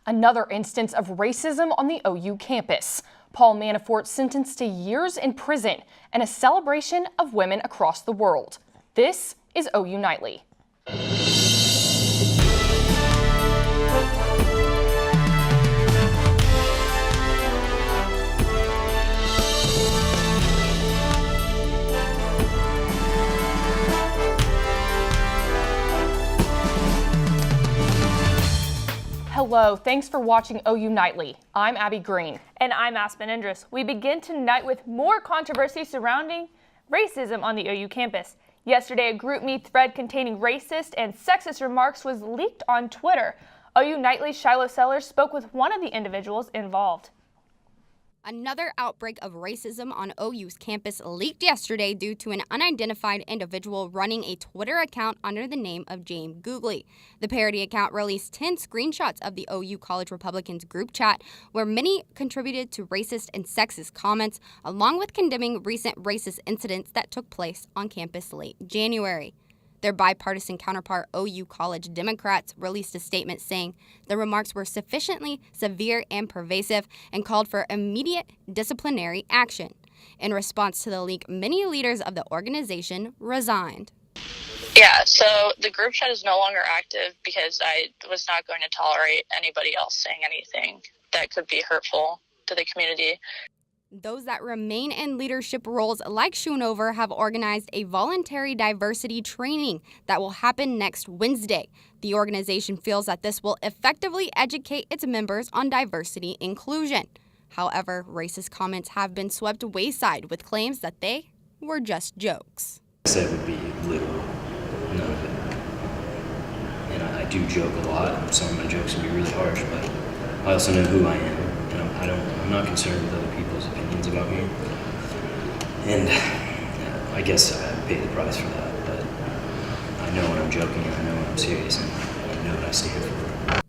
Another instance of racism on the OU campus. Paul Manafort sentenced to years in prison and a celebration of women across the world. This is OU Nightly. Hello, thanks for watching OU Nightly. I'm Abby Green. And I'm Aspen Endriss. We begin tonight with more controversy surrounding racism on the OU campus. Yesterday, a GroupMe thread containing racist and sexist remarks was leaked on Twitter. OU Nightly's Shiloh Sellers spoke with one of the individuals involved. Another outbreak of racism on OU's campus leaked yesterday due to an unidentified individual running a Twitter account under the name of James Googly. The parody account released 10 screenshots of the OU College Republicans group chat, where many contributed to racist and sexist comments, along with condemning recent racist incidents that took place on campus late January. Their bipartisan counterpart, OU College Democrats, released a statement saying the remarks were sufficiently severe and pervasive and called for immediate disciplinary action. In response to the leak, many leaders of the organization resigned. Yeah, so the group chat is no longer active because I was not going to tolerate anybody else saying anything that could be hurtful to the community. Those that remain in leadership roles like Schoonover have organized a voluntary diversity training that will happen next Wednesday. The organization feels that this will effectively educate its members on diversity inclusion. However, racist comments have been swept wayside with claims that they were just jokes. I said it would be literal, none of it. And I do joke a lot, and some of my jokes can be really harsh, but I also know who I am, and I'm not concerned with other people's opinions about me. And I guess I pay the price for that, but I know when I'm joking, and I know when I'm serious, and I know what I stand for.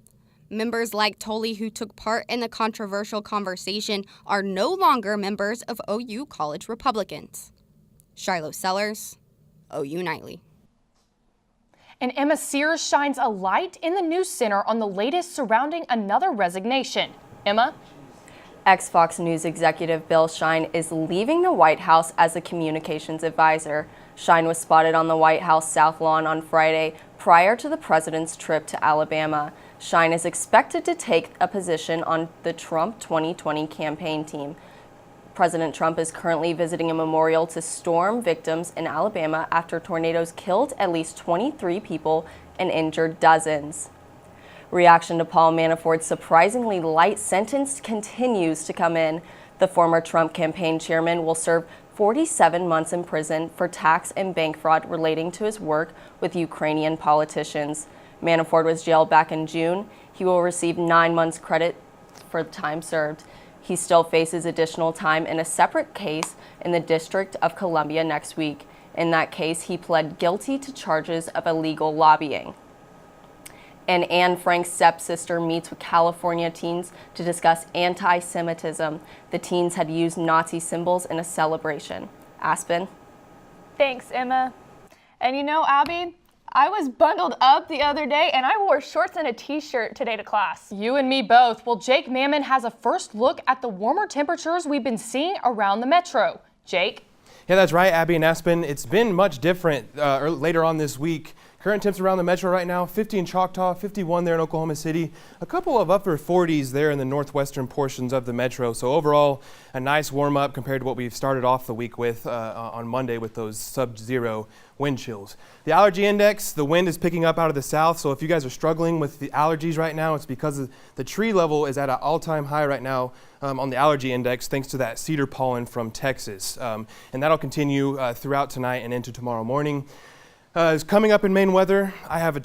Members like Tolley, who took part in the controversial conversation, are no longer members of OU College Republicans. Shiloh Sellers, OU Nightly. And Emma Sears shines a light in the news center on the latest surrounding another resignation. Emma? Ex-Fox News executive Bill Shine is leaving the White House as a communications advisor. Shine was spotted on the White House South Lawn on Friday prior to the president's trip to Alabama. Shine is expected to take a position on the Trump 2020 campaign team. President Trump is currently visiting a memorial to storm victims in Alabama after tornadoes killed at least 23 people and injured dozens. Reaction to Paul Manafort's surprisingly light sentence continues to come in. The former Trump campaign chairman will serve 47 months in prison for tax and bank fraud relating to his work with Ukrainian politicians. Manafort was jailed back in June. He will receive 9 months credit for the time served. He still faces additional time in a separate case in the District of Columbia next week. In that case, he pled guilty to charges of illegal lobbying. And Anne Frank's stepsister meets with California teens to discuss anti-Semitism. The teens had used Nazi symbols in a celebration. Aspen? Thanks, Emma. And you know, Abby, I was bundled up the other day and I wore shorts and a t-shirt today to class. You and me both. Well, Jake Mammen has a first look at the warmer temperatures we've been seeing around the metro. Jake? Yeah, that's right, Abby and Aspen. It's been much different later on this week. Current temps around the metro right now, 50 in Choctaw, 51 there in Oklahoma City, a couple of upper 40s there in the northwestern portions of the metro. So overall, a nice warm up compared to what we've started off the week with on Monday with those sub-zero wind chills. The allergy index, the wind is picking up out of the south. So if you guys are struggling with the allergies right now, it's because the tree level is at an all-time high right now on the allergy index, thanks to that cedar pollen from Texas. And that'll continue throughout tonight and into tomorrow morning. Is coming up in Maine weather, I have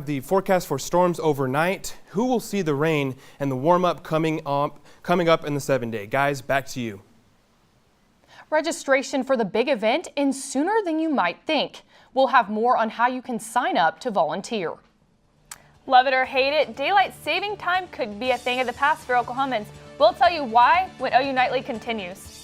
the forecast for storms overnight. Who will see the rain and the warm up coming up in the 7-day? Guys, back to you. Registration for the big event ends sooner than you might think. We'll have more on how you can sign up to volunteer. Love it or hate it, daylight saving time could be a thing of the past for Oklahomans. We'll tell you why when OU Nightly continues.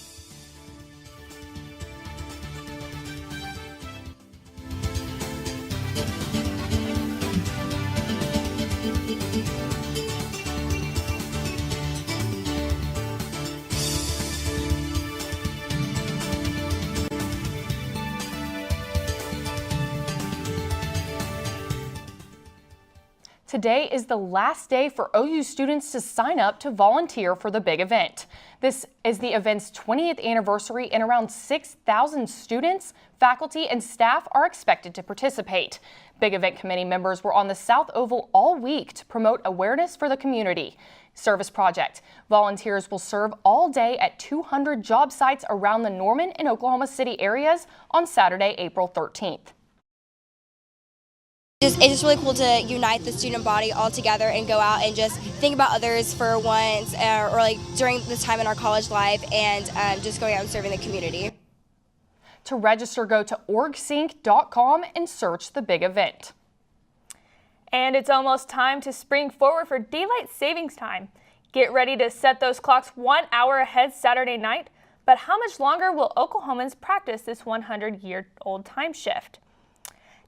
Today is the last day for OU students to sign up to volunteer for the big event. This is the event's 20th anniversary, and around 6,000 students, faculty, and staff are expected to participate. Big Event Committee members were on the South Oval all week to promote awareness for the community. Service Project. Volunteers will serve all day at 200 job sites around the Norman and Oklahoma City areas on Saturday, April 13th. It's just really cool to unite the student body all together and go out and just think about others for once, or like during this time in our college life, and just going out and serving the community. To register, go to orgsync.com and search the big event. And it's almost time to spring forward for daylight savings time. Get ready to set those clocks 1 hour ahead Saturday night. But how much longer will Oklahomans practice this 100-year-old time shift?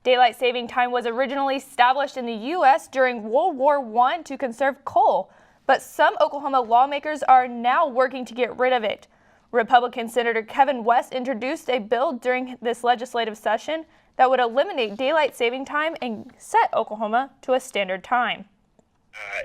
Daylight saving time was originally established in the U.S. during World War I to conserve coal, but some Oklahoma lawmakers are now working to get rid of it. Republican Senator Kevin West introduced a bill during this legislative session that would eliminate daylight saving time and set Oklahoma to a standard time.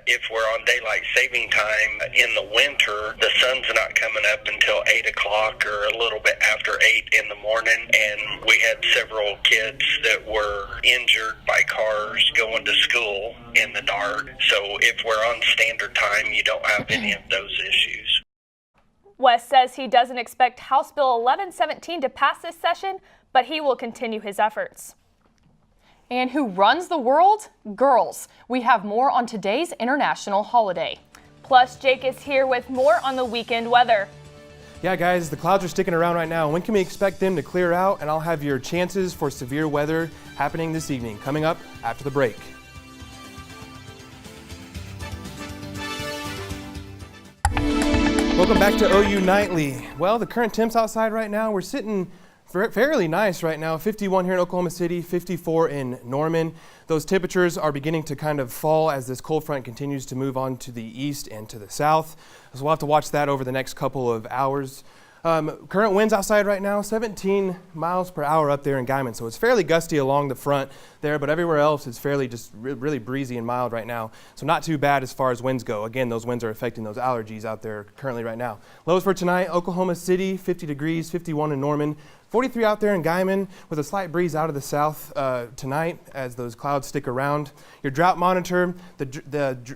If we're on daylight saving time in the winter, the sun's not coming up until 8 o'clock or a little bit after 8 in the morning, and we had several kids that were injured by cars going to school in the dark. So if we're on standard time, you don't have any of those issues. West says he doesn't expect House Bill 1117 to pass this session, but he will continue his efforts. And who runs the world? Girls. We have more on today's international holiday. Plus, Jake is here with more on the weekend weather. Yeah, guys, the clouds are sticking around right now. When can we expect them to clear out? And I'll have your chances for severe weather happening this evening coming up after the break. Welcome back to OU Nightly. Well, the current temps outside right now, we're sitting fairly nice right now. 51 here in Oklahoma City, 54 in Norman. Those temperatures are beginning to kind of fall as this cold front continues to move on to the east and to the south. So we'll have to watch that over the next couple of hours. Current winds outside right now, 17 miles per hour up there in Guyman. So it's fairly gusty along the front there, but everywhere else it's fairly just really breezy and mild right now. So not too bad as far as winds go. Again, those winds are affecting those allergies out there currently right now. Lows for tonight, Oklahoma City, 50 degrees, 51 in Norman. 43 out there in Guyman with a slight breeze out of the south tonight as those clouds stick around. Your drought monitor, the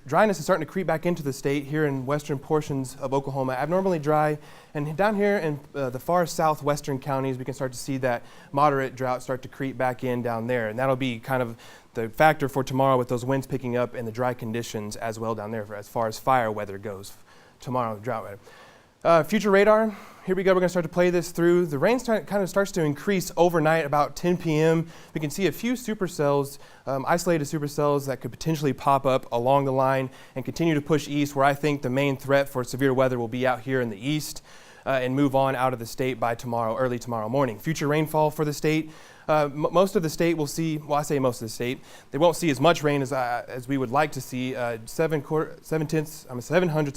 dryness is starting to creep back into the state here in western portions of Oklahoma. Abnormally dry, and down here in the far southwestern counties, we can start to see that moderate drought start to creep back in down there. And that'll be kind of the factor for tomorrow with those winds picking up and the dry conditions as well down there as far as fire weather goes tomorrow, drought weather. Future radar. Here we go. We're going to start to play this through. The rain kind of starts to increase overnight about 10 p.m. We can see a few supercells, isolated supercells that could potentially pop up along the line and continue to push east, where I think the main threat for severe weather will be out here in the east and move on out of the state by tomorrow, early tomorrow morning. Future rainfall for the state. Most of the state will see, well, I say most of the state, they won't see as much rain as we would like to see. 7 hundredths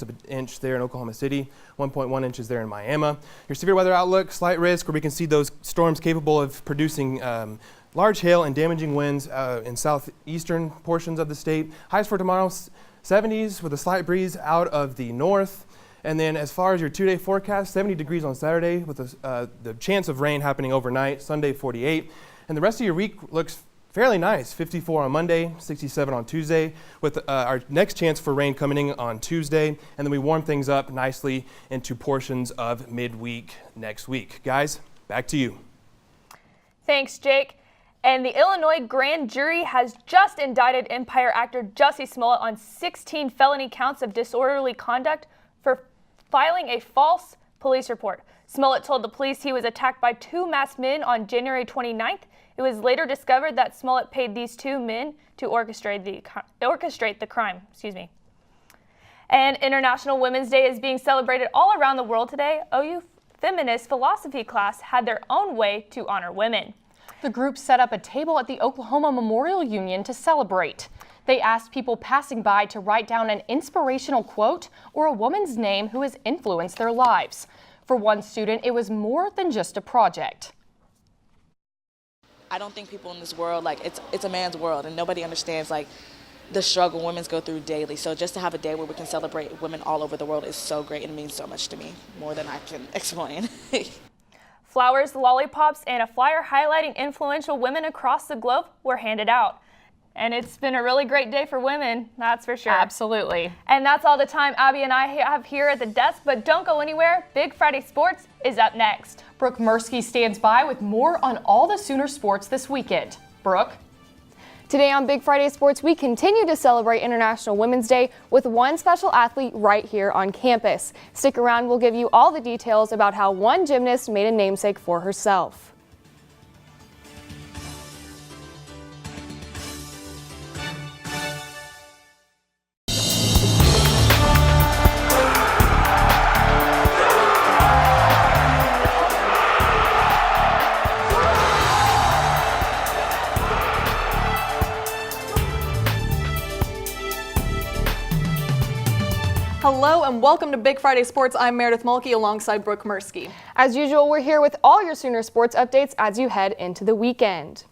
of an inch there in Oklahoma City, 1.1 inches there in Miami. Your severe weather outlook, slight risk where we can see those storms capable of producing large hail and damaging winds in southeastern portions of the state. Highs for tomorrow, 70s with a slight breeze out of the north. And then as far as your 2-day forecast, 70 degrees on Saturday with the chance of rain happening overnight, Sunday 48. And the rest of your week looks fairly nice, 54 on Monday, 67 on Tuesday, with our next chance for rain coming in on Tuesday. And then we warm things up nicely into portions of midweek next week. Guys, back to you. Thanks, Jake. And the Illinois grand jury has just indicted Empire actor Jussie Smollett on 16 felony counts of disorderly conduct for filing a false police report. Smollett told the police he was attacked by 2 masked men on January 29th. It was later discovered that Smollett paid these 2 men to orchestrate the crime. And International Women's Day is being celebrated all around the world today. OU feminist philosophy class had their own way to honor women. The group set up a table at the Oklahoma Memorial Union to celebrate. They asked people passing by to write down an inspirational quote or a woman's name who has influenced their lives. For one student, it was more than just a project. I don't think people in this world, it's a man's world, and nobody understands, the struggle women go through daily. So just to have a day where we can celebrate women all over the world is so great and means so much to me, more than I can explain. Flowers, lollipops, and a flyer highlighting influential women across the globe were handed out. And it's been a really great day for women, that's for sure. Absolutely. And that's all the time Abby and I have here at the desk, but don't go anywhere. Big Friday Sports is up next. Brooke Murski stands by with more on all the Sooner sports this weekend. Brooke? Today on Big Friday Sports, we continue to celebrate International Women's Day with one special athlete right here on campus. Stick around, we'll give you all the details about how one gymnast made a namesake for herself. Hello and welcome to Big Friday Sports. I'm Meridith Mulkey alongside Brooke Murski. As usual, we're here with all your Sooner sports updates as you head into the weekend.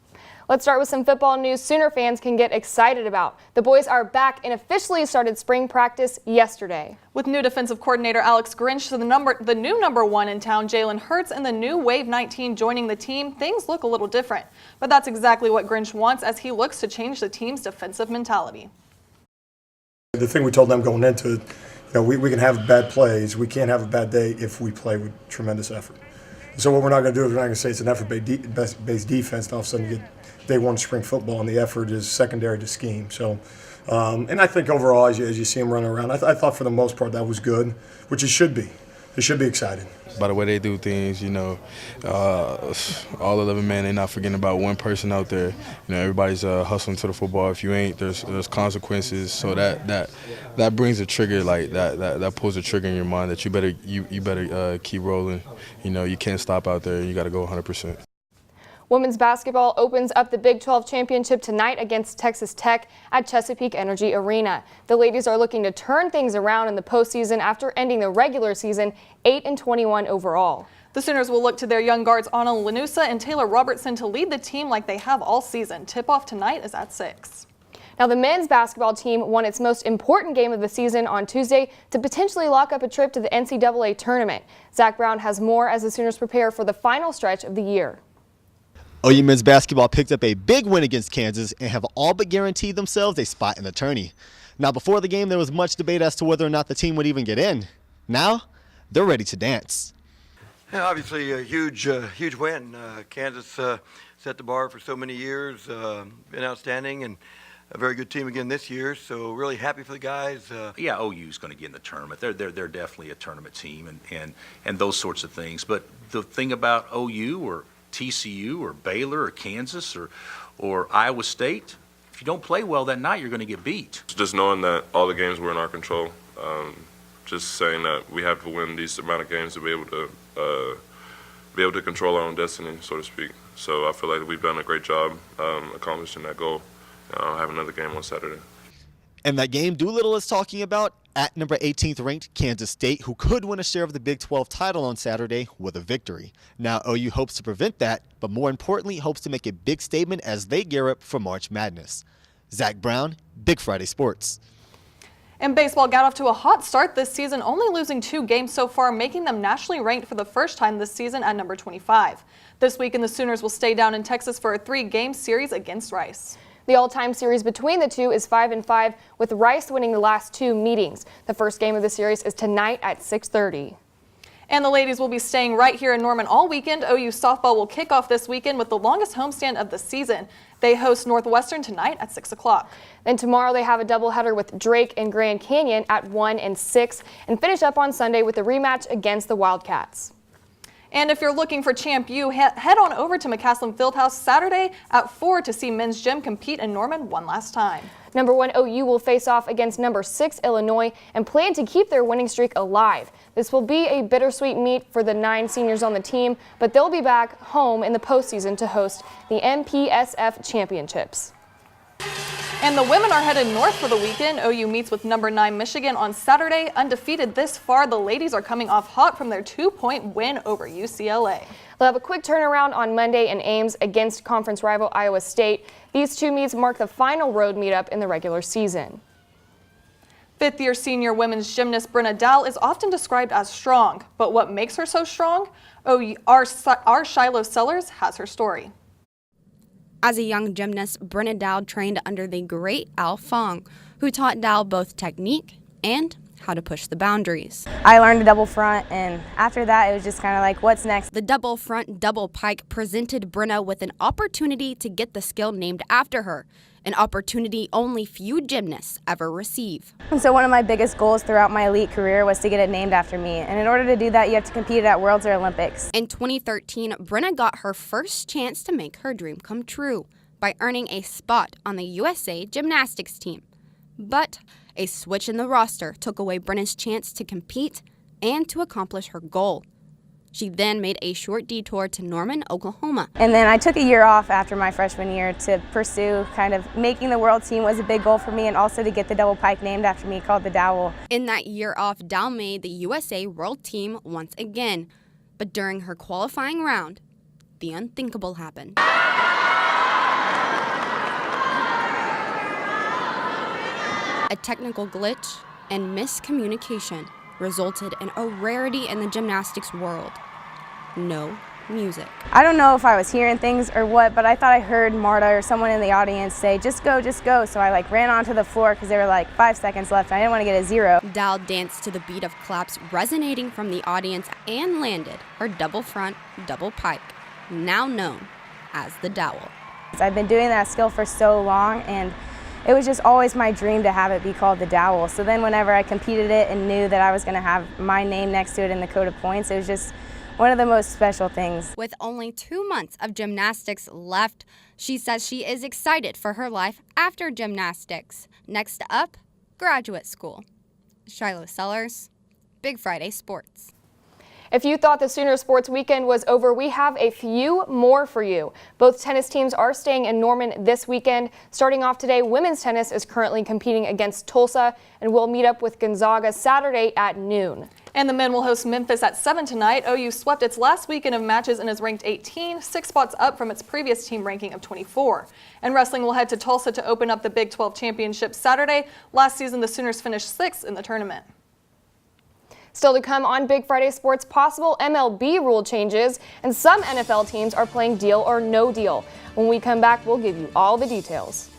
Let's start with some football news Sooner fans can get excited about. The boys are back and officially started spring practice yesterday. With new defensive coordinator Alex Grinch, the new number 1 in town, Jalen Hurts, and the new Wave 19 joining the team, things look a little different. But that's exactly what Grinch wants as he looks to change the team's defensive mentality. The thing we told them going into it, we can have bad plays. We can't have a bad day if we play with tremendous effort. So what we're not going to do is we're not going to say it's an effort-based defense, and all of a sudden you get day one spring football, and the effort is secondary to scheme. So, and I think overall, as you see them running around, I thought for the most part that was good, which it should be. They should be excited. By the way they do things, all 11 men, they're not forgetting about one person out there. Everybody's hustling to the football. If you ain't, there's consequences. So that brings a trigger, like that pulls a trigger in your mind that you better keep rolling. You can't stop out there. You got to go 100%. Women's basketball opens up the Big 12 championship tonight against Texas Tech at Chesapeake Energy Arena. The ladies are looking to turn things around in the postseason after ending the regular season 8-21 overall. The Sooners will look to their young guards Anna Lanusa and Taylor Robertson to lead the team like they have all season. Tip-off tonight is at 6. Now, the men's basketball team won its most important game of the season on Tuesday to potentially lock up a trip to the NCAA tournament. Zach Brown has more as the Sooners prepare for the final stretch of the year. OU men's basketball picked up a big win against Kansas and have all but guaranteed themselves a spot in the tourney. Now, before the game, there was much debate as to whether or not the team would even get in. Now, they're ready to dance. Yeah, obviously a huge win. Kansas set the bar for so many years, been outstanding, and a very good team again this year. So really happy for the guys. Yeah, OU's going to get in the tournament. They're definitely a tournament team and those sorts of things. But the thing about OU or TCU or Baylor or Kansas or Iowa State, if you don't play well that night, you're going to get beat. Just knowing that all the games were in our control, just saying that we have to win these amount of games to be able to control our own destiny, so to speak. So I feel like we've done a great job accomplishing that goal. Have another game on Saturday. And that game Doolittle is talking about, at number 18th ranked Kansas State, who could win a share of the Big 12 title on Saturday with a victory. Now, OU hopes to prevent that, but more importantly, hopes to make a big statement as they gear up for March Madness. Zach Brown, Big Friday Sports. And baseball got off to a hot start this season, only losing 2 games so far, making them nationally ranked for the first time this season at number 25. This weekend, the Sooners will stay down in Texas for a 3-game series against Rice. The all-time series between the two is 5-5, with Rice winning the last 2 meetings. The first game of the series is tonight at 6:30. And the ladies will be staying right here in Norman all weekend. OU softball will kick off this weekend with the longest homestand of the season. They host Northwestern tonight at 6 o'clock. Then tomorrow they have a doubleheader with Drake and Grand Canyon at 1 and 6, and finish up on Sunday with a rematch against the Wildcats. And if you're looking for Champ U, head on over to McCaslin Fieldhouse Saturday at 4 to see men's gym compete in Norman one last time. Number 1 OU will face off against number 6 Illinois and plan to keep their winning streak alive. This will be a bittersweet meet for the 9 seniors on the team, but they'll be back home in the postseason to host the MPSF Championships. And the women are headed north for the weekend. OU meets with number 9 Michigan on Saturday. Undefeated this far, the ladies are coming off hot from their 2-point win over UCLA. They'll have a quick turnaround on Monday in Ames against conference rival Iowa State. These two meets mark the final road meetup in the regular season. Fifth-year senior women's gymnast Brenna Dow is often described as strong, but what makes her so strong? Our Shiloh Sellers has her story. As a young gymnast, Brenna Dow trained under the great Al Fong, who taught Dow both technique and how to push the boundaries. I learned a double front, and after that it was just kind of like, what's next? The double front, double pike presented Brenna with an opportunity to get the skill named after her, an opportunity only few gymnasts ever receive. And so one of my biggest goals throughout my elite career was to get it named after me, and in order to do that you have to compete at Worlds or Olympics. In 2013, Brenna got her first chance to make her dream come true by earning a spot on the USA gymnastics team. But a switch in the roster took away Brenna's chance to compete and to accomplish her goal. She then made a short detour to Norman, Oklahoma. And then I took a year off after my freshman year to pursue kind of making the world team was a big goal for me, and also to get the double pike named after me called the Dowel. In that year off, Dow made the USA world team once again. But during her qualifying round, the unthinkable happened. A technical glitch and miscommunication resulted in a rarity in the gymnastics world: no music. I don't know if I was hearing things or what, but I thought I heard Marta or someone in the audience say, just go, just go. So I ran onto the floor because there were like 5 seconds left and I didn't want to get a 0. Dow danced to the beat of claps resonating from the audience and landed her double front, double pike, now known as the Dowel. I've been doing that skill for so long, and it was just always my dream to have it be called the Dowel. So then whenever I competed it and knew that I was going to have my name next to it in the code of points, it was just one of the most special things. With only 2 months of gymnastics left, she says she is excited for her life after gymnastics. Next up, graduate school. Shiloh Sellers, Big Friday Sports. If you thought the Sooner Sports Weekend was over, we have a few more for you. Both tennis teams are staying in Norman this weekend. Starting off today, women's tennis is currently competing against Tulsa and will meet up with Gonzaga Saturday at noon. And the men will host Memphis at 7 tonight. OU swept its last weekend of matches and is ranked 18, 6 spots up from its previous team ranking of 24. And wrestling will head to Tulsa to open up the Big 12 Championship Saturday. Last season, the Sooners finished 6th in the tournament. Still to come on Big Friday Sports, possible MLB rule changes, and some NFL teams are playing deal or no deal. When we come back, we'll give you all the details.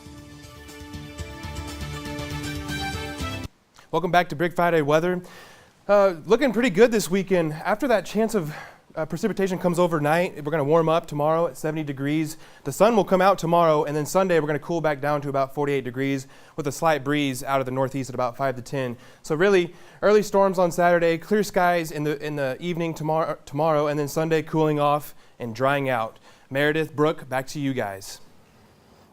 Welcome back to Big Friday weather. Looking pretty good this weekend. After that chance of precipitation comes overnight, we're going to warm up tomorrow at 70 degrees. The sun will come out tomorrow, and then Sunday we're going to cool back down to about 48 degrees with a slight breeze out of the northeast at about 5 to 10. So really early storms on Saturday, clear skies in the evening tomorrow, and then Sunday cooling off and drying out. Meridith, Brooke, back to you guys.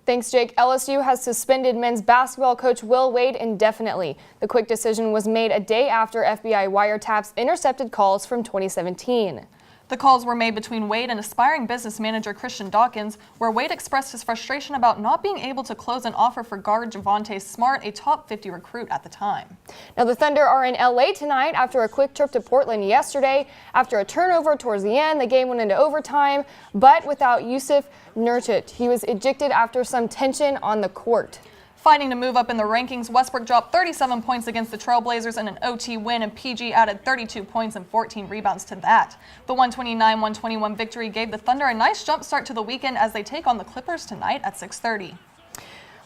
Thanks, Jake. LSU has suspended men's basketball coach Will Wade indefinitely. The quick decision was made a day after FBI wiretaps intercepted calls from 2017. The calls were made between Wade and aspiring business manager Christian Dawkins, where Wade expressed his frustration about not being able to close an offer for guard Javonte Smart, a top 50 recruit at the time. Now the Thunder are in LA tonight after a quick trip to Portland yesterday. After a turnover towards the end, the game went into overtime, but without Yusuf Nurkic. He was ejected after some tension on the court. Fighting to move up in the rankings, Westbrook dropped 37 points against the Trailblazers in an OT win, and PG added 32 points and 14 rebounds to that. The 129-121 victory gave the Thunder a nice jump start to the weekend as they take on the Clippers tonight at 6:30.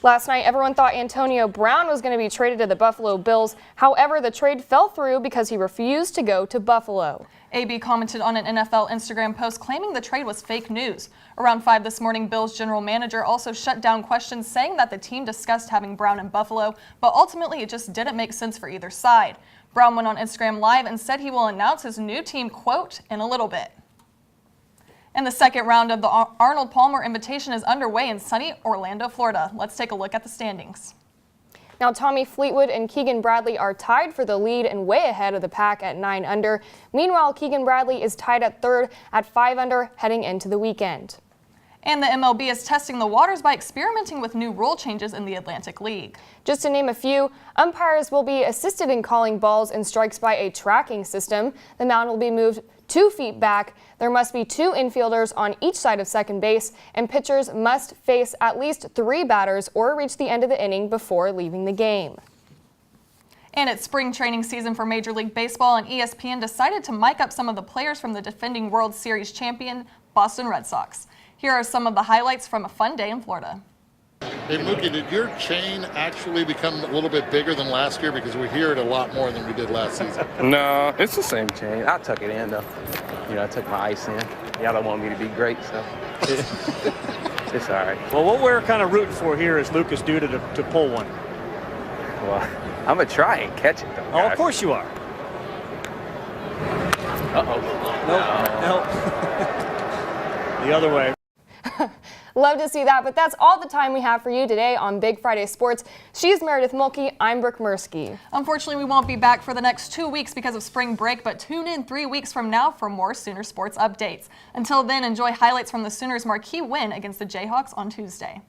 Last night, everyone thought Antonio Brown was going to be traded to the Buffalo Bills. However, the trade fell through because he refused to go to Buffalo. AB commented on an NFL Instagram post claiming the trade was fake news. Around 5 this morning, Bills general manager also shut down questions saying that the team discussed having Brown in Buffalo, but ultimately it just didn't make sense for either side. Brown went on Instagram Live and said he will announce his new team, quote, in a little bit. And the second round of the Arnold Palmer Invitation is underway in sunny Orlando, Florida. Let's take a look at the standings. Now, Tommy Fleetwood and Keegan Bradley are tied for the lead and way ahead of the pack at 9 under. Meanwhile, Keegan Bradley is tied at third at 5 under heading into the weekend. And the MLB is testing the waters by experimenting with new rule changes in the Atlantic League. Just to name a few, umpires will be assisted in calling balls and strikes by a tracking system. The mound will be moved 2 feet back. There must be 2 infielders on each side of second base, and pitchers must face at least 3 batters or reach the end of the inning before leaving the game. And it's spring training season for Major League Baseball, and ESPN decided to mic up some of the players from the defending World Series champion Boston Red Sox. Here are some of the highlights from a fun day in Florida. Hey, Mulkey, did your chain actually become a little bit bigger than last year? Because we hear it a lot more than we did last season. No, it's the same chain. I tuck it in, though. You know, I took my ice in. Y'all don't want me to be great, so it's all right. Well, what we're kind of rooting for here is Lucas Duda to pull one. Well, I'm going to try and catch it, though, guys. Oh, of course you are. Uh-oh. Nope. The other way. Love to see that, but that's all the time we have for you today on Big Friday Sports. She's Meridith Mulkey. I'm Brooke Murski. Unfortunately, we won't be back for the next 2 weeks because of spring break, but tune in 3 weeks from now for more Sooner sports updates. Until then, enjoy highlights from the Sooners' marquee win against the Jayhawks on Tuesday.